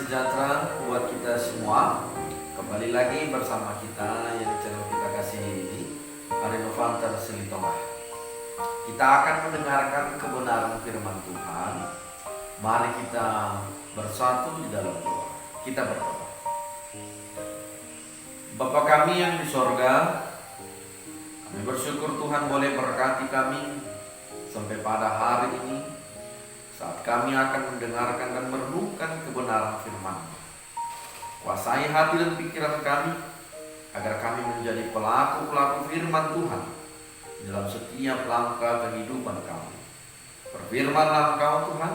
sejahtera buat kita semua. Kembali lagi bersama kita yang channel kita kasih ini, Arinovanter Selitonga. Kita akan mendengarkan kebenaran firman Tuhan. Mari kita bersatu di dalam doa. Kita berdoa. Bapa kami yang di sorga, kami bersyukur Tuhan boleh berkati kami sampai pada hari ini, saat kami akan mendengarkan dan merenungkan kebenaran firman. Kuasai hati dan pikiran kami, agar kami menjadi pelaku-pelaku firman Tuhan dalam setiap langkah kehidupan kami. Berfirmanlah Engkau Tuhan,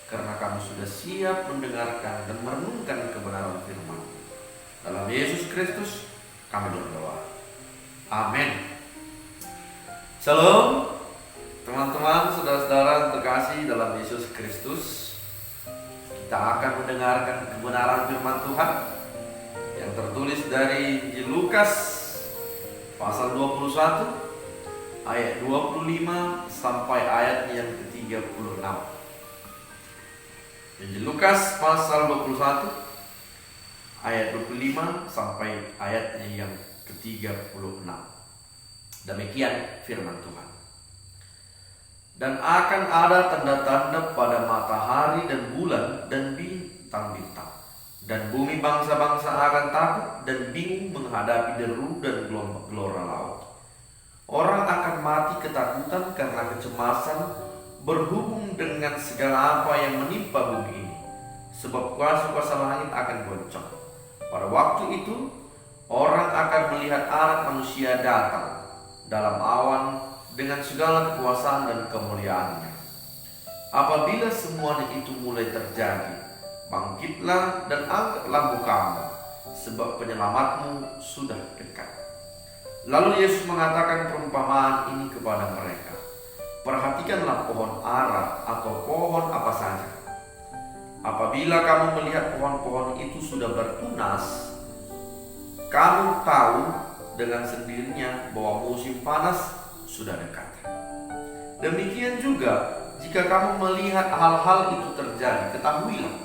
karena kami sudah siap mendengarkan dan merenungkan kebenaran firman. Dalam Yesus Kristus kami berdoa. Amin. Shalom teman-teman, saudara-saudara terkasih dalam Yesus Kristus. Kita akan mendengarkan kebenaran firman Tuhan yang tertulis dari Injil Lukas pasal 21 ayat 25 sampai ayat yang ke-36. Injil Lukas pasal 21 ayat 25 sampai ayatnya yang ke-36. Demikian firman Tuhan. Dan akan ada tanda-tanda pada matahari dan bulan dan bintang-bintang, dan bumi bangsa-bangsa akan takut dan bingung menghadapi deru dan gelora laut. Orang akan mati ketakutan karena kecemasan berhubung dengan segala apa yang menimpa bumi ini, sebab kuasa-kuasa langit akan goncang. Pada waktu itu orang akan melihat Anak Manusia datang dalam awan dengan segala kekuasaan dan kemuliaannya. Apabila semuanya itu mulai terjadi, bangkitlah dan angkatlah mukamu, sebab penyelamatmu sudah dekat. Lalu Yesus mengatakan perumpamaan ini kepada mereka. Perhatikanlah pohon ara atau pohon apa saja. Apabila kamu melihat pohon-pohon itu sudah bertunas, kamu tahu dengan sendirinya bahwa musim panas sudah dekat. Demikian juga jika kamu melihat hal-hal itu terjadi, ketahuilah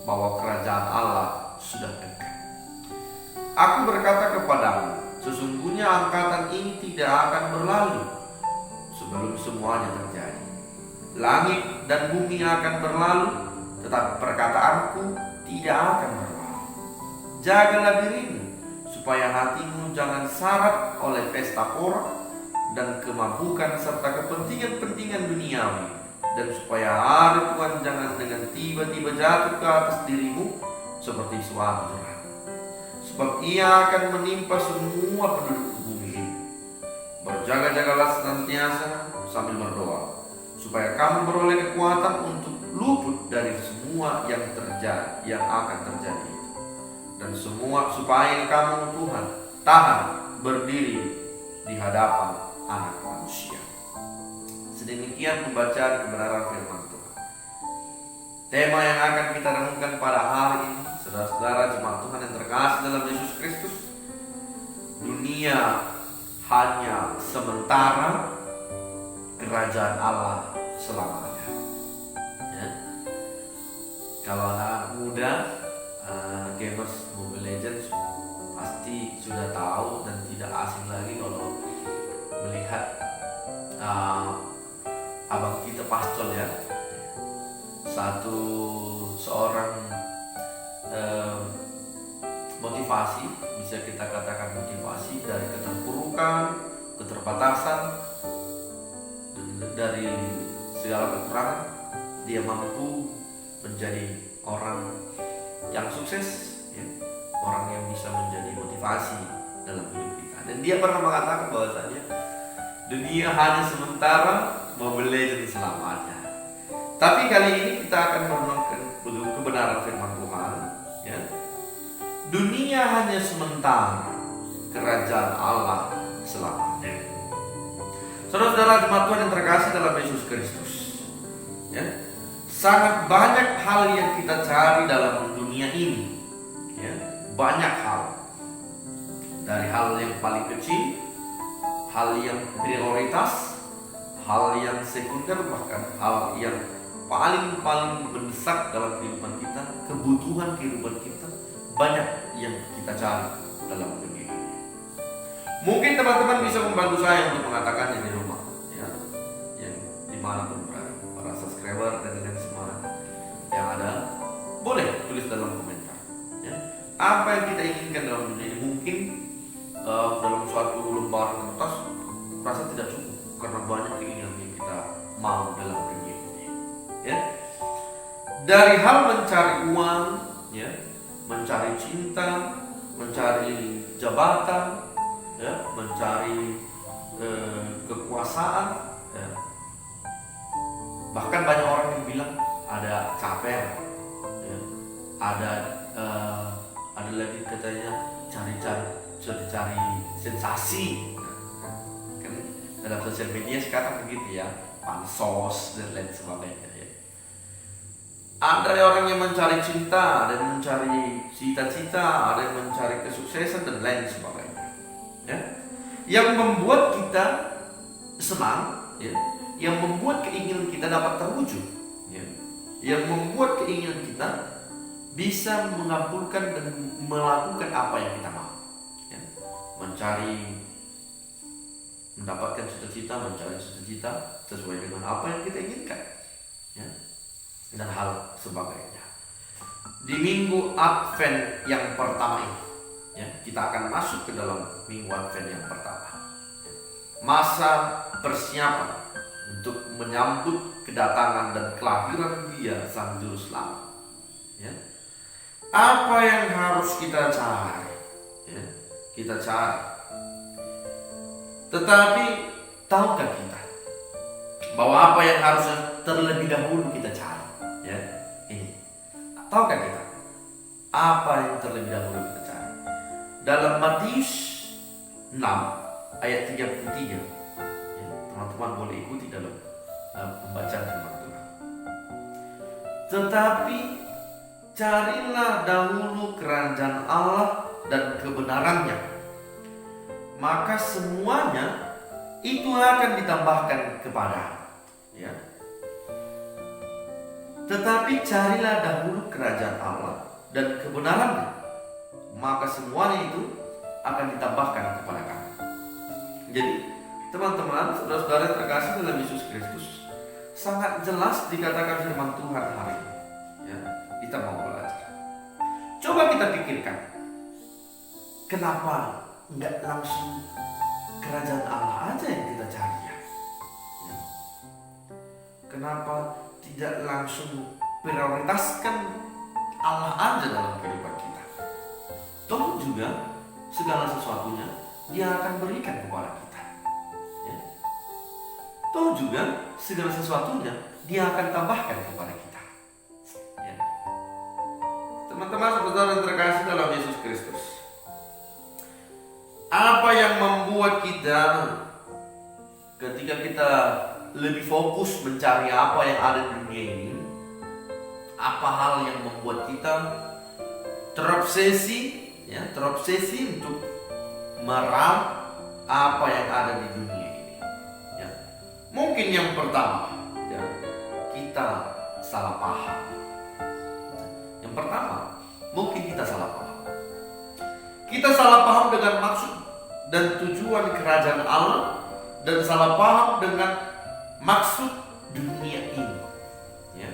bahwa kerajaan Allah sudah dekat. Aku berkata kepadamu, sesungguhnya angkatan ini tidak akan berlalu sebelum semuanya terjadi. Langit dan bumi akan berlalu, tetapi perkataanku tidak akan berlalu. Jagalah dirimu, supaya hatimu jangan syarat oleh pesta pora dan kemabukan serta kepentingan-pentingan duniawi, dan supaya hari Tuhan jangan dengan tiba-tiba jatuh ke atas dirimu seperti suatu terang. Sebab ia akan menimpa semua penduduk bumi ini. Berjaga-jagalah senantiasa sambil berdoa, supaya kamu beroleh kekuatan untuk luput dari semua yang akan terjadi, dan semua supaya kamu Tuhan tahan berdiri di hadapan Anak Manusia. Sedemikian pembacaan kebenaran firman Tuhan. Tema yang akan kita renungkan pada hari ini, saudara-saudara jemaat Tuhan yang terkasih dalam Yesus Kristus, dunia hanya sementara, kerajaan Allah selamanya. Ya. Kalau anak muda, gamers Mobile Legends pasti sudah tahu dan tidak asing lagi kalau melihat abang kita Pastol ya, seorang motivasi, bisa kita katakan motivasi dari keterpurukan, keterbatasan, dari segala kekurangan, dia mampu menjadi orang yang sukses ya, orang yang bisa menjadi motivasi dalam hidup kita. Dan dia pernah mengatakan bahwasanya dunia hanya sementara, Mobile Legends selamanya. Tapi kali ini kita akan merenungkan kebenaran firman Tuhan ya. Dunia hanya sementara, kerajaan Allah selamanya. Saudara-saudara jemaat Tuhan yang terkasih dalam Yesus Kristus ya, sangat banyak hal yang kita cari dalam dunia ini ya. Banyak hal, dari hal yang paling kecil, hal yang prioritas, hal yang sekunder, bahkan hal yang paling mendesak dalam kehidupan kita, kebutuhan kehidupan kita, banyak yang kita cari dalam dunia ini. Mungkin teman-teman bisa membantu saya untuk mengatakannya di rumah, ya, yang dimanapun berada, para subscriber dan semua yang ada, boleh tulis dalam komentar, ya. Apa yang kita inginkan dalam dunia ini. Mungkin dalam suatu lembaran kertas rasa tidak cukup karena banyak keinginan yang kita mau dalam dunia ini, ya. Dari hal mencari uang, ya, mencari cinta, mencari jabatan, ya, mencari kekuasaan, ya. Bahkan banyak orang yang bilang ada capek, ya. Ada lagi katanya cari sensasi. Kan dalam sosial media sekarang begitu, ya, pansos dan lain sebagainya, ya. Ada orang yang mencari cinta, ada yang mencari cita-cita, ada yang mencari kesuksesan dan lain sebagainya, ya. Yang membuat kita senang, ya, yang membuat keinginan kita dapat terwujud, ya, yang membuat keinginan kita bisa mengabulkan dan melakukan apa yang kita mau, ya. Mendapatkan cita-cita, mencari cita-cita sesuai dengan apa yang kita inginkan, ya, dan hal sebagainya. Di minggu Advent yang pertama ini, ya, kita akan masuk ke dalam minggu Advent yang pertama, masa persiapan untuk menyambut kedatangan dan kelahiran Dia Sang Juru Selamat, ya. Apa yang harus kita cari, ya, kita cari. Tetapi tahukah kita bahwa apa yang harusnya terlebih dahulu kita cari, ya, ini. Tahukah kita apa yang terlebih dahulu kita cari? Dalam Matius 6 ayat 33, ya, teman-teman boleh ikuti dalam pembacaan firman Tuhan. Tetapi carilah dahulu kerajaan Allah dan kebenarannya, maka semuanya itu akan ditambahkan kepadamu, ya. Tetapi carilah dahulu kerajaan Allah dan kebenarannya, maka semuanya itu akan ditambahkan kepada kamu. Jadi teman-teman, saudara-saudara terkasih dalam Yesus Kristus, sangat jelas dikatakan firman Tuhan hari ini, ya. Kita mau belajar. Coba kita pikirkan, kenapa nggak langsung kerajaan Allah aja yang kita cari, ya? Kenapa tidak langsung prioritaskan Allah aja dalam kehidupan kita? Toh juga segala sesuatunya Dia akan berikan kepada kita, ya. Toh juga segala sesuatunya Dia akan tambahkan kepada kita, ya. Teman-teman, saudara yang terkasih dalam Yesus Kristus, apa yang membuat kita ketika kita lebih fokus mencari apa yang ada di dunia ini, apa hal yang membuat kita terobsesi, ya, terobsesi untuk meraup apa yang ada di dunia ini, ya. Mungkin yang pertama, ya, kita salah paham. Yang pertama, mungkin kita salah paham. Kita salah paham dengan maksud dan tujuan kerajaan Allah, dan salah paham dengan maksud dunia ini, ya.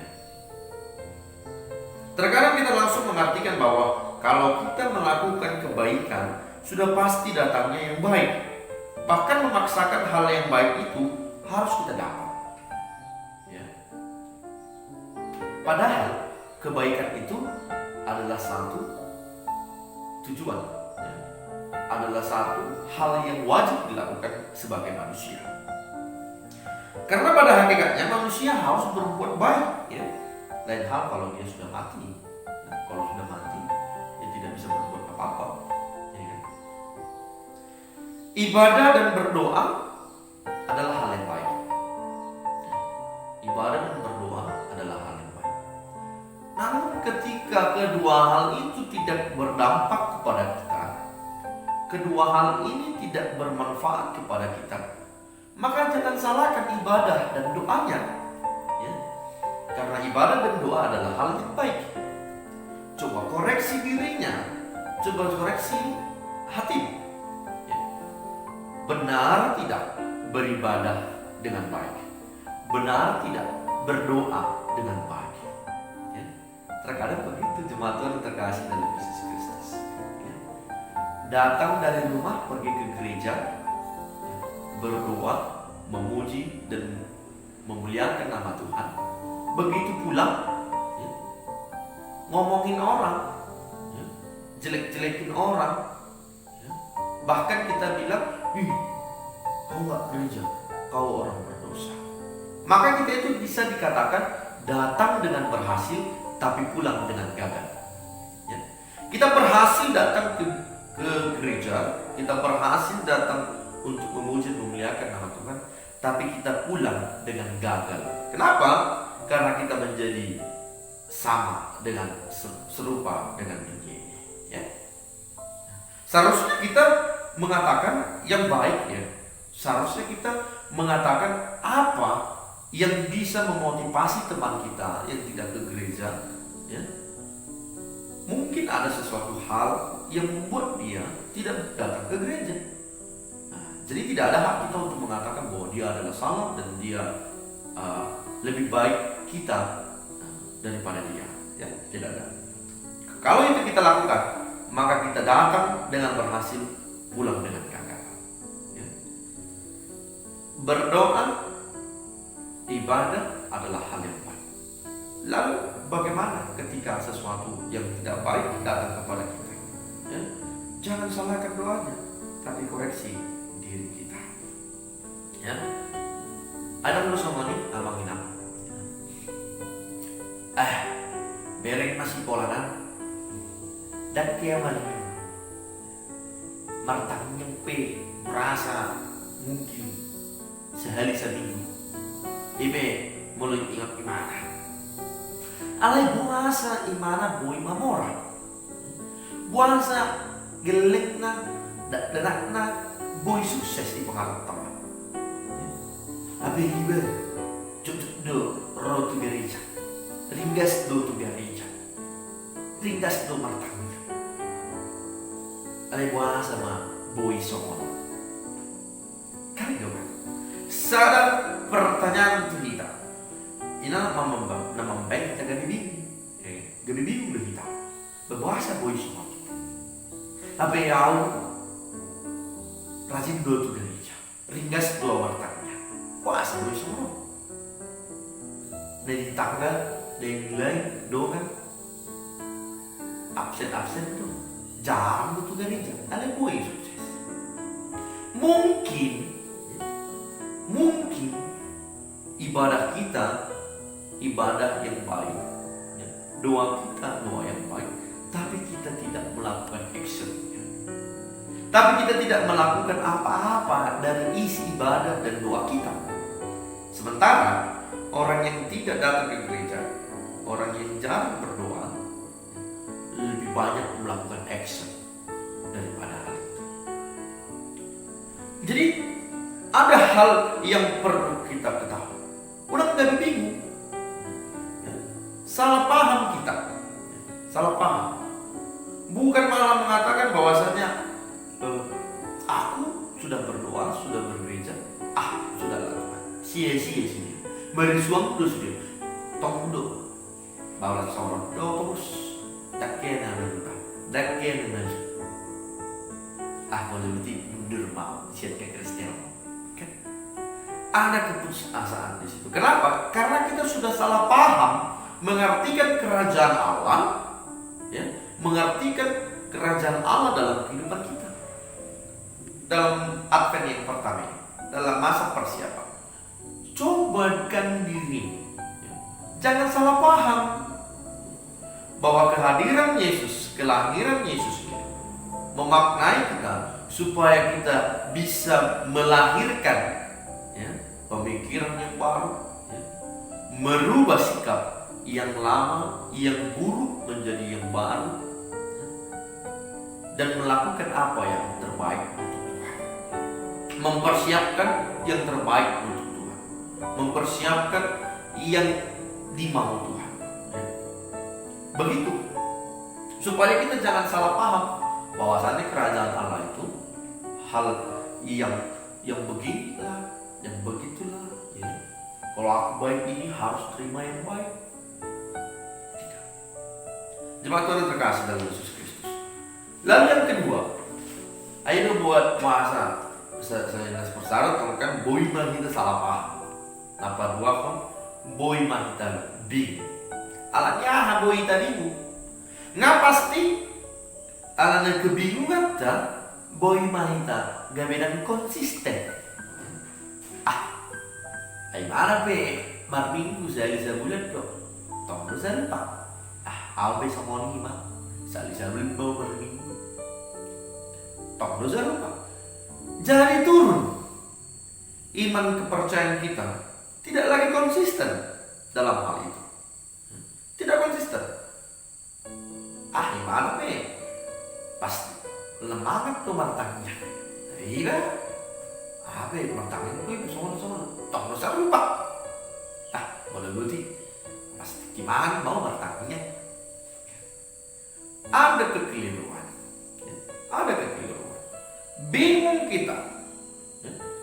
Terkadang kita langsung mengartikan bahwa kalau kita melakukan kebaikan, sudah pasti datangnya yang baik. Bahkan memaksakan hal yang baik itu harus kita dapat, ya. Padahal kebaikan itu adalah satu tujuan, ya. Adalah satu hal yang wajib dilakukan sebagai manusia. Karena pada hakikatnya manusia harus berbuat baik, ya. Lain hal kalau dia sudah mati. Nah, kalau sudah mati, dia tidak bisa berbuat apa-apa, ya. Ibadah dan berdoa adalah hal yang baik. Ibadah dan berdoa adalah hal yang baik. Namun ketika kedua hal itu tidak berdampak kepada kita, kedua hal ini tidak bermanfaat kepada kita, maka jangan salahkan ibadah dan doanya, ya. Karena ibadah dan doa adalah hal yang baik. Coba koreksi dirinya, coba koreksi hati. Benar tidak beribadah dengan baik? Benar tidak berdoa dengan baik? Ya. Terkadang begitu jemaat Tuhan terkasih dalam Yesus Kristus. Ya. Datang dari rumah pergi ke gereja, ya. Berdoa, memuji dan memuliakan nama Tuhan. Begitu pulang, ya. Ngomongin orang, ya. Jelek-jelekin orang, ya. Bahkan kita bilang, kau gak gereja, kau orang berdosa. Maka kita itu bisa dikatakan datang dengan berhasil, tapi pulang dengan gagal. Ya. Kita berhasil datang ke gereja, kita berhasil datang untuk memuji memuliakan nama Tuhan, tapi kita pulang dengan gagal. Kenapa? Karena kita menjadi sama dengan serupa dengan dunia ini. Ya. Seharusnya kita mengatakan yang baik, ya. Seharusnya kita mengatakan apa yang bisa memotivasi teman kita yang tidak ke gereja, ya. Mungkin ada sesuatu hal yang membuat dia tidak datang ke gereja. Nah, jadi tidak ada hak kita untuk mengatakan bahwa dia adalah salah dan dia lebih baik kita daripada dia, ya. Tidak ada. Kalau itu kita lakukan, maka kita datang dengan berhasil, pulang dengan gagal. Ya. Berdoa, ibadah adalah hal yang baik. Lalu bagaimana ketika sesuatu yang tidak baik datang kepada kita? Ya. Jangan salahkan doanya, tapi koreksi diri kita. Ya. Ada sama nih abang inap. Bereng masih polanan dan kiamat. Martang nyempe merasa mungkin sehari seminggu. Ibe mulai ingat gimana? Alai buasa imana boy mamora. Buasa gelekna denakna boy sukses di pengalaman. Abi ibe cucuk do rotu gereja. Ringgas do tu gereja. Ringgas do martang. Alai buasa ma boy songon. Kali dong. Sadar pertanyaan kita. Ina nama baik kita gabi bingung deh kita. Berbahasa boy songon. Tapi yang rajin dua tu gereja. Ringgas dua martangnya. Puasa boy songon. Dari tangga, dari nilai, doang absen tuh. Jarang tuh gereja, ada boy sukses. Mungkin ibadah kita ibadah yang baik, ya. Doa kita doa yang baik, tapi kita tidak melakukan action, ya. Tapi kita tidak melakukan apa-apa dari isi ibadah dan doa kita. Sementara orang yang tidak datang ke gereja, orang yang jarang berdoa, lebih banyak melakukan action daripada hal itu. Jadi ada hal yang perlu kita ketahui. Orang jadi bingung, ya. Salah paham kita, salah paham. Bukan malah mengatakan bahwasanya aku sudah berdoa, sudah bergereja, sudah lakukan. Sia-sia sini. Merisuang terus dia, tongdo, bawa sorot terus. Dakena lupa, dakena boleh berarti mundur mau siap ke Kristen, kan? Ada keputusasaan di situ. Kenapa? Karena kita sudah salah paham mengartikan kerajaan Allah, ya, mengartikan kerajaan Allah dalam kehidupan kita, dalam Advent yang pertama, dalam masa persiapan. Cobakan diri, ya. Jangan salah paham bahwa kehadiran Yesus, kelahiran Yesus ini memaknai kita supaya kita bisa melahirkan, ya, pemikiran yang baru, ya, merubah sikap yang lama, yang buruk menjadi yang baru, ya, dan melakukan apa yang terbaik untuk Tuhan, mempersiapkan yang terbaik untuk Tuhan, mempersiapkan yang di mau Tuhan. Begitu. Supaya kita jangan salah paham bahwasannya kerajaan Allah itu hal yang beginilah, yang begitulah. Ya. Kalau aku baik ini harus terima yang baik. Tidak. Jemaat Tuhan terkasih dalam Yesus Kristus. Lalu yang kedua, ayo buat puasa. Saya persyarat kan boy mah kita salah paham. Apa dua kan boy mah kita bingung. Alatnya boy tadi bu. Nggak pasti alatnya kebingungan tak boy mah kita gak beda konsisten. Ay mana pe mar minggu saya bulan dong. Tong saya lupa. Apa sama ni mah? Saya bulan bawa mar minggu. Tong saya lupa. Jadi turun iman kepercayaan kita tidak lagi konsisten dalam hal itu. Tidak konsisten. Gimana pe? Pasti lemangat tuh martangnya. Iya. Apa martangnya itu sama-sama. Tong saya lupa. Boleh berarti pasti gimana mau martangnya? Ada kekeliruan. Ada kekeliruan. Bingung kita.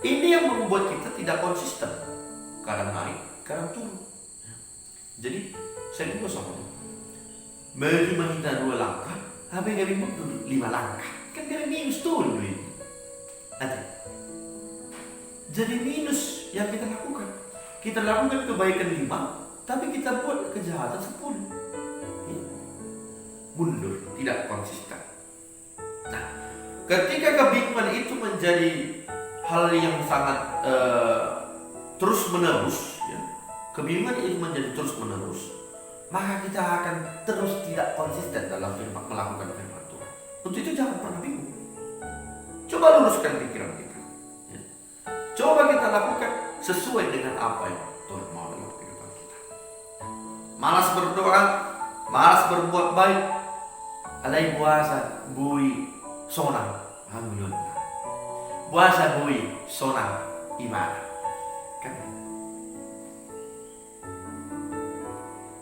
Ini yang membuat kita tidak konsisten. Kadang naik, kadang turun. Jadi saya juga sama. Menerima kita 2 langkah, apa yang kami butuh 5 langkah. Kan kami minus turun ini. Jadi minus yang kita lakukan. Kita lakukan kebaikan 5, tapi kita buat kejahatan 10. Mundur, tidak konsisten. Nah, ketika kebingungan itu menjadi hal yang sangat terus menerus, ya, kebingungan itu menjadi terus menerus, maka kita akan terus tidak konsisten dalam melakukan firman Tuhan. Untuk itu jangan pernah bingung. Coba luruskan pikiran kita. Ya. Coba kita lakukan sesuai dengan apa yang Tuhan mau dalam kehidupan kita. Malas berdoa, malas berbuat baik, alai puasa, bui, sonang, alhamdulillah. Puasa bui, sonang, ibadah. Kan?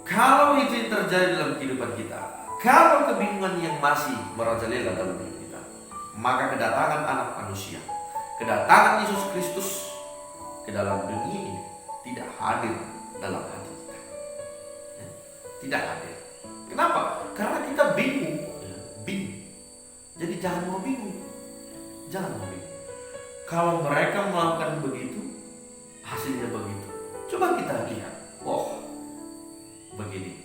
Kalau itu yang terjadi dalam kehidupan kita, kalau kebingungan yang masih merajalela dalam hidup kita, maka kedatangan anak manusia, kedatangan Yesus Kristus ke dalam dunia ini tidak hadir dalam hati kita. Ya, tidak hadir. Kenapa? Karena kita bingung. Ya, bingung. Jadi jangan mau bingung. Jangan mau bingung. Kalau mereka melakukan begitu, hasilnya begitu. Coba kita lihat. Begini.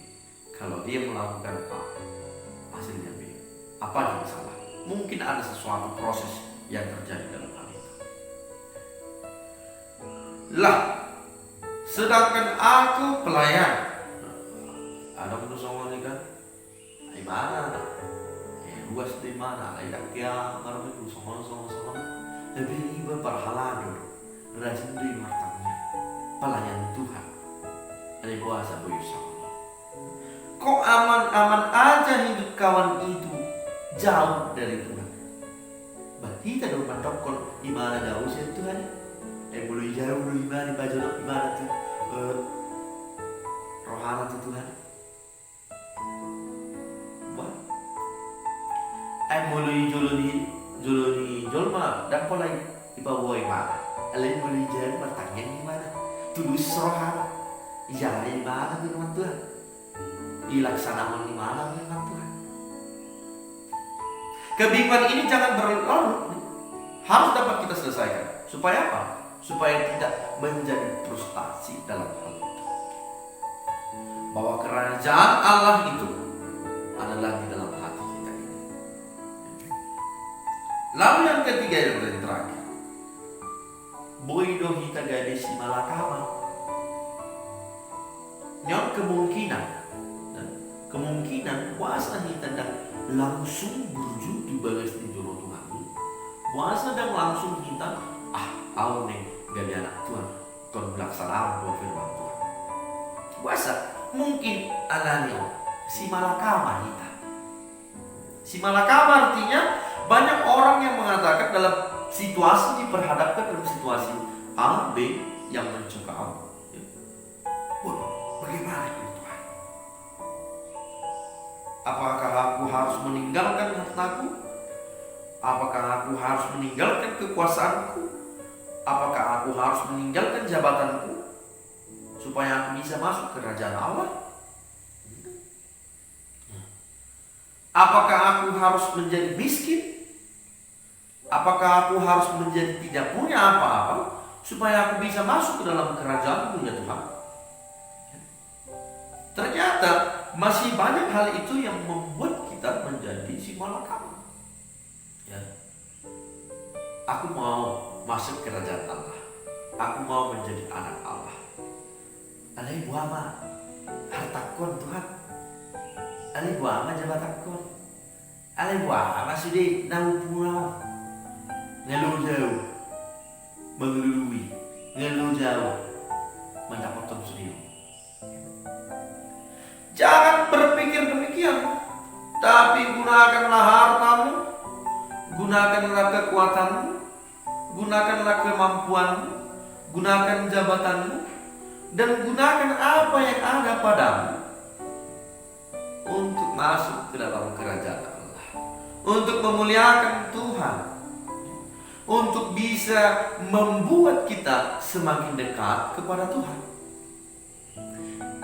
Kalau dia melakukan apa, hasilnya B. Apa yang salah? Mungkin ada sesuatu proses yang terjadi dalam hal itu. Sedangkan aku pelayan. Ada menurut sama ini kan? Di mana? Luas di mana? Ada kia, mana itu sama. Lebih iba perhalado, rajin di martangnya, pelayan Tuhan. Ada puasa berusaha. Kok aman-aman aja hidup kawan itu jauh dari Tuhan. Berarti kita dong mandokon di mana jauh sih Tuhan? Mulai jauh di mana bajolok di mana tuh? Rohana tuh Tuhan. Wah. Mulai joloni jolma dan mulai di bawah mana? Alai mulai jauh bertanya di mana? Tulus rohana. Iya di mana tuh Tuhan? Dilaksanakan di mana firman Tuhan. Kebingungan ini jangan berlarut, harus dapat kita selesaikan. Supaya apa? Supaya tidak menjadi frustasi dalam hal itu. Bahwa kerajaan Allah itu adalah di dalam hati kita ini. Lalu yang ketiga yang terakhir, boido hita gadis malakama. Nyon kemungkinan puasa kita dan langsung berjudi balas di juru Tuhan. Puasa dan langsung kita nih gak anak Tuhan kon belaksanaan buat firman Tuhan. Puasa mungkin alanya si malakama kita. Si malakama artinya banyak orang yang mengatakan dalam situasi diperhadapkan dalam situasi A, B yang mencekam. Bagaimana itu Tuhan? Apakah aku harus meninggalkan hartaku? Apakah aku harus meninggalkan kekuasaanku? Apakah aku harus meninggalkan jabatanku supaya aku bisa masuk ke kerajaan Allah? Apakah aku harus menjadi miskin? Apakah aku harus menjadi tidak punya apa-apa supaya aku bisa masuk ke dalam kerajaan-Mu ya Tuhan? Ternyata masih banyak hal itu yang membuat kita menjadi si malakama. Ya. Aku mau masuk ke kerajaan Allah. Aku mau menjadi anak Allah. Alai buama hartakon Tuhan. Alai buama jabatakon. Alai buama sudah nau pulau. Ngeluh jauh, mengelului, ngeluh jauh, mendapatkan sendiri. Jangan berpikir demikian, tapi gunakanlah hartamu, gunakanlah kekuatanmu, gunakanlah kemampuanmu, gunakan jabatanmu, dan gunakan apa yang ada padamu untuk masuk ke dalam kerajaan Allah, untuk memuliakan Tuhan, untuk bisa membuat kita semakin dekat kepada Tuhan.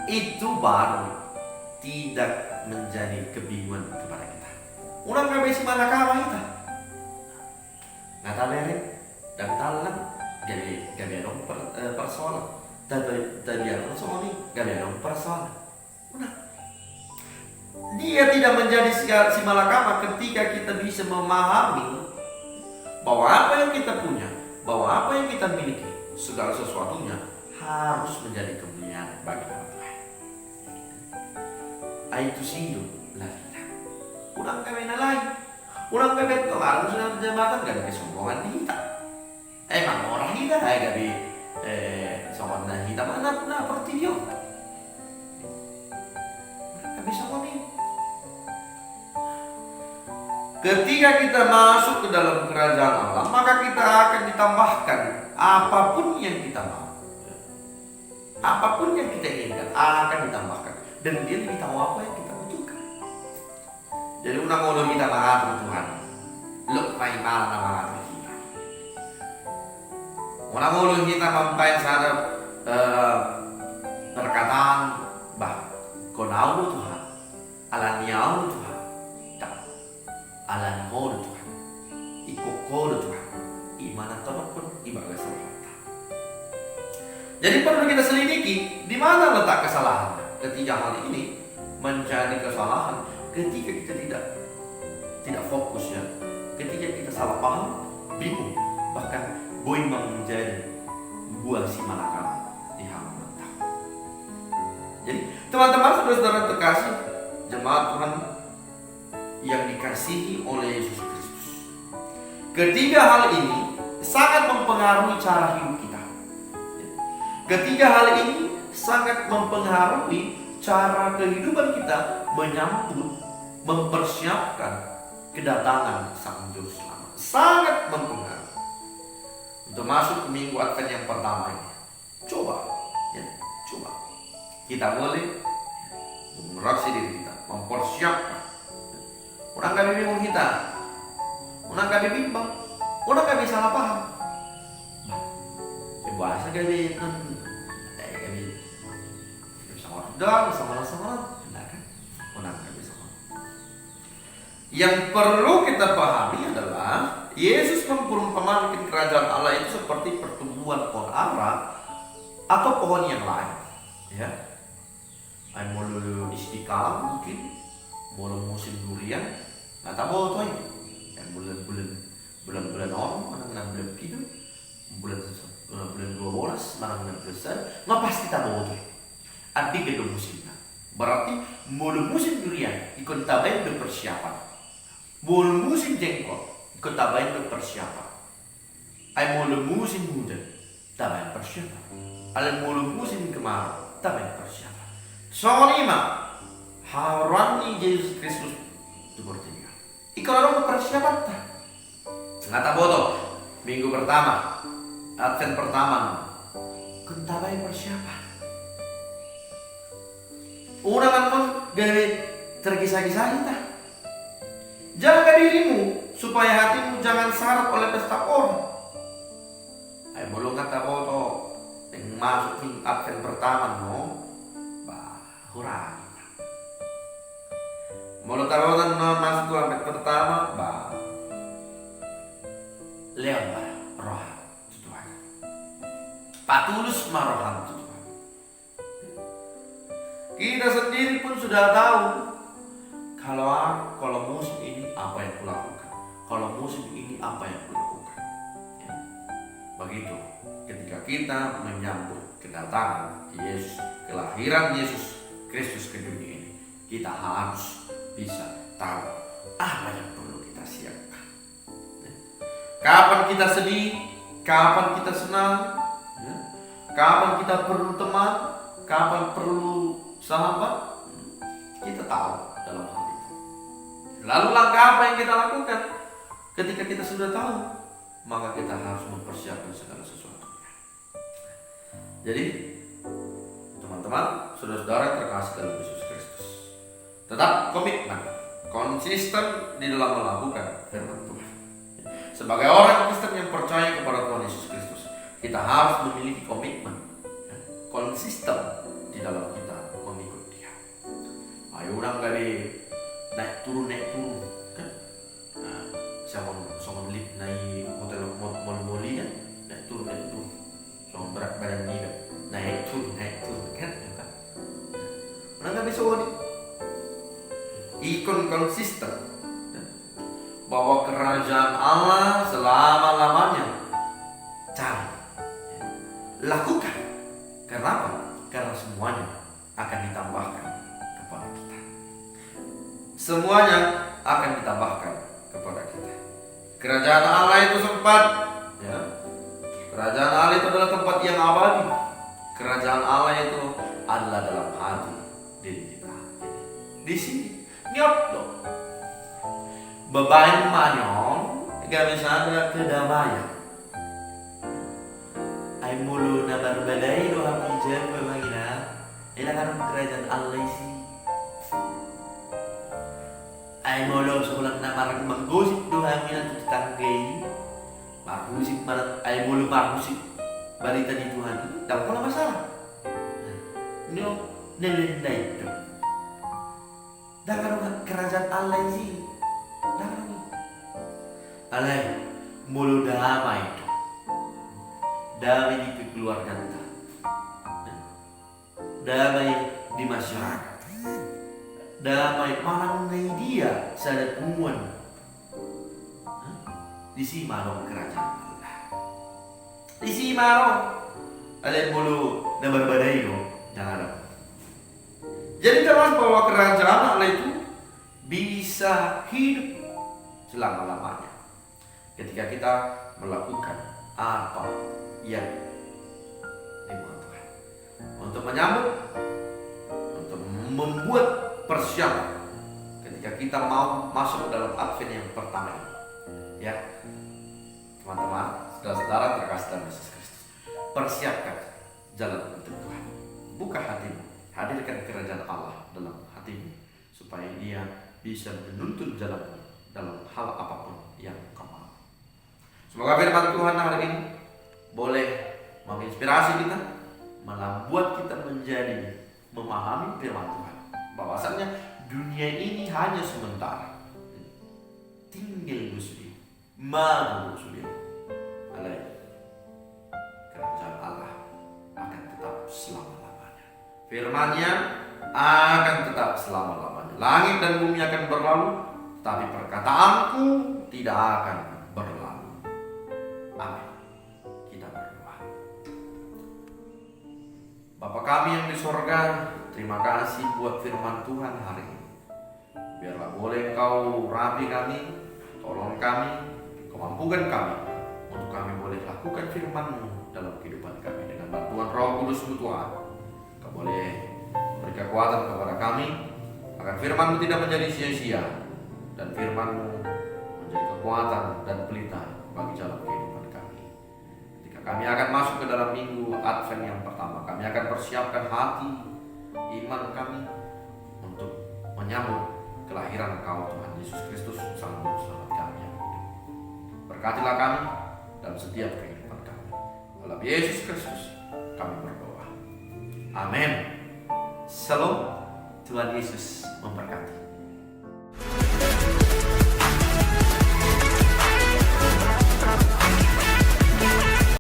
Itu baru tidak menjadi kebingungan kepada kita. Orang gak bisa manakala kita. Nggak tahu deh, dan talang gak dong persoalan. Tadi orang soal ini gak dong persoalan. Dia tidak menjadi si malakama ketika kita bisa memahami bahwa apa yang kita punya, bahwa apa yang kita miliki, segala sesuatunya harus menjadi kemuliaan bagi nama Tuhan. Itu hidup lah kita. Kurang kawin lain, kurang kawin kemarin sudah jabatan gak ada kesombongan kita. Emang orang kita gak ada sombongan kita mana pun seperti dia. Gak bisa ngomong. Ketika kita masuk ke dalam kerajaan Allah, maka kita akan ditambahkan apapun yang kita mau. Apapun yang kita inginkan akan ditambahkan. Dan dia lebih tahu apa yang kita butuhkan. Jadi unang ulo kita mengatur Tuhan. Lupai malah mengatur kita. Unang ulo kita mempai sana perkataan bah konau Tuhan. Alaniau Tuhan. Alan hor Tuhan, ikokor Tuhan, imana tanah pun ibadah salah. Jadi perlu kita selidiki di mana letak kesalahan. Ketiga hal ini menjadi kesalahan ketika kita tidak fokus ya, ketika kita salah paham, bingung, bahkan goyang menjadi buah si malakama di halaman Tuhan. Jadi teman-teman saudara-saudara terkasih, jemaat Tuhan yang dikasihi oleh Yesus Kristus. Ketiga hal ini sangat mempengaruhi cara hidup kita. Ketiga hal ini sangat mempengaruhi cara kehidupan kita menyambut, mempersiapkan kedatangan Sang Juru Selamat. Sangat mempengaruhi. Untuk masuk ke minggu Advent yang pertama ini, coba. Kita boleh mengoreksi diri kita, mempersiapkan. Orang gak bingung kita, orang gak bimbang, orang gak bisa salah paham. Bahasa gak bisa orang sama kan? Orang gak bisa. Yang perlu kita pahami adalah Yesus memperumpamakan kerajaan Allah itu seperti pertumbuhan pohon ara atau pohon yang lain. Ya, mau di Istiqlal mungkin. Mulai musim durian, nggak tahu tuh yang bulan orang, mana bulan pidu, bulan 12, mana bulan besar, nggak pasti kita bawa tuh. Adik itu musimnya, berarti mulai musim durian ikut tabain berpersiapan, mulai musim jengkol ikut tabain berpersiapan, mulai musim hujan tabain persiapan, mulai musim kemarau tabain persiapan. Soal 5. Harani Yesus Kristus itu bertiga. Ikaw persiapan tak? Ngata bodoh. Minggu pertama, Advent pertama, kuntabay persiapan. Orang kan gawe tergesa-gesa kita. Jaga dirimu supaya hatimu jangan syarat oleh pesta orang. Ayo belum kata foto yang masuk di Advent pertama no, kurang. Mulut taruhan no masuk ke Advent pertama, leon roh Tuhan. Patulus marohan Tuhan. Kita sendiri pun sudah tahu kalau musim ini apa yang kulakukan, kalau musim ini apa yang kulakukan. Ya. Begitu ketika kita menyambut kedatangan Yesus, kelahiran Yesus Kristus ke dunia ini, kita harus bisa tahu apa yang perlu kita siapkan. Ya. Kapan kita sedih, kapan kita senang, ya. Kapan kita perlu teman, kapan perlu sahabat, kita tahu dalam hal itu. Lalu langkah apa yang kita lakukan? Ketika kita sudah tahu, maka kita harus mempersiapkan segala sesuatunya. Jadi, teman-teman, saudara-saudara terkasih dalam Yesus Kristus, tetap komitmen, konsisten di dalam melakukan firman Tuhan. Sebagai orang Kristen yang percaya kepada Tuhan Yesus Kristus, kita harus memiliki komitmen, konsisten di dalam kita mengikut Dia. Ayo orang dari naik turun kan? Sama lift naik hotel moli kan? Naik turun sama berat badan dia naik turun kan? Orang nggak bisa ikon konsisten bahwa kerajaan Allah selama-lamanya cari, lakukan. Kenapa? Karena semuanya akan ditambahkan kepada kita. Semuanya akan ditambahkan kepada kita. Kerajaan Allah itu sempat, ya. Kerajaan Allah itu adalah tempat yang abadi. Kerajaan Allah itu adalah dalam hati diri kita. Di sini, nyop dong. Beban manyong, gak bisa ada kedamaian. Ay mulu na berbadai doa hijab bagaimana? Ilakan kerajaan Allah sih. Ay mulu sebulan na marang menggosip doa mina tu tanggai. Margusip marat ay mulu margusip balita di Tuhan. Tak pernah masalah. No nelenda itu. Dakan kerajaan Allah sih. Dakan. Alai mulu damai itu. Damai di keluarga kita, damai di masyarakat, damai mana mengenai dia sadar umuan di si marong kerajaan Allah, di si marong ada mulu dan berbadai lo jangan ada. Jadi teman bahwa kerajaan Allah itu bisa hidup selama-lamanya ketika kita melakukan apa yang dibuat Tuhan, untuk menyambut, untuk membuat persiapan ketika kita mau masuk dalam Advent yang pertama ini. Ya, teman-teman, saudara-saudara terkasih dalam Yesus Kristus, persiapkan jalan untuk Tuhan. Buka hatimu, hadirkan kerajaan Allah dalam hatimu supaya Dia bisa menuntun jalanmu dalam hal apapun yang kau mau. Semoga firman Tuhan hari ini boleh menginspirasi kita, membuat kita menjadi memahami firman Tuhan. Bahwasannya dunia ini hanya sementara. Tinggal muslim, mau muslim. Alai kerajaan Allah akan tetap selama-lamanya. Firman-Nya akan tetap selama-lamanya. Langit dan bumi akan berlalu, tapi perkataanku tidak akan berlalu. Amin. Bapa kami yang di sorga, terima kasih buat firman Tuhan hari ini. Biarlah boleh Engkau rapi kami, tolong kami, Kau mampukan kami untuk kami boleh lakukan firman-Mu dalam kehidupan kami dengan bantuan Roh Kudus Tuhan. Kau boleh beri kekuatan kepada kami agar firman-Mu tidak menjadi sia-sia dan firman-Mu menjadi kekuatan dan pelita bagi jalan kehidupan kami. Kami akan masuk ke dalam minggu Advent yang pertama. Kami akan persiapkan hati, iman kami, kelahiran Engkau Tuhan Yesus Kristus, Sang Juru Selamat kami yang hidup. Berkatilah kami dalam setiap kehidupan kami. Dalam Yesus Kristus kami berdoa. Amin. Shalom. Tuhan Yesus memberkati.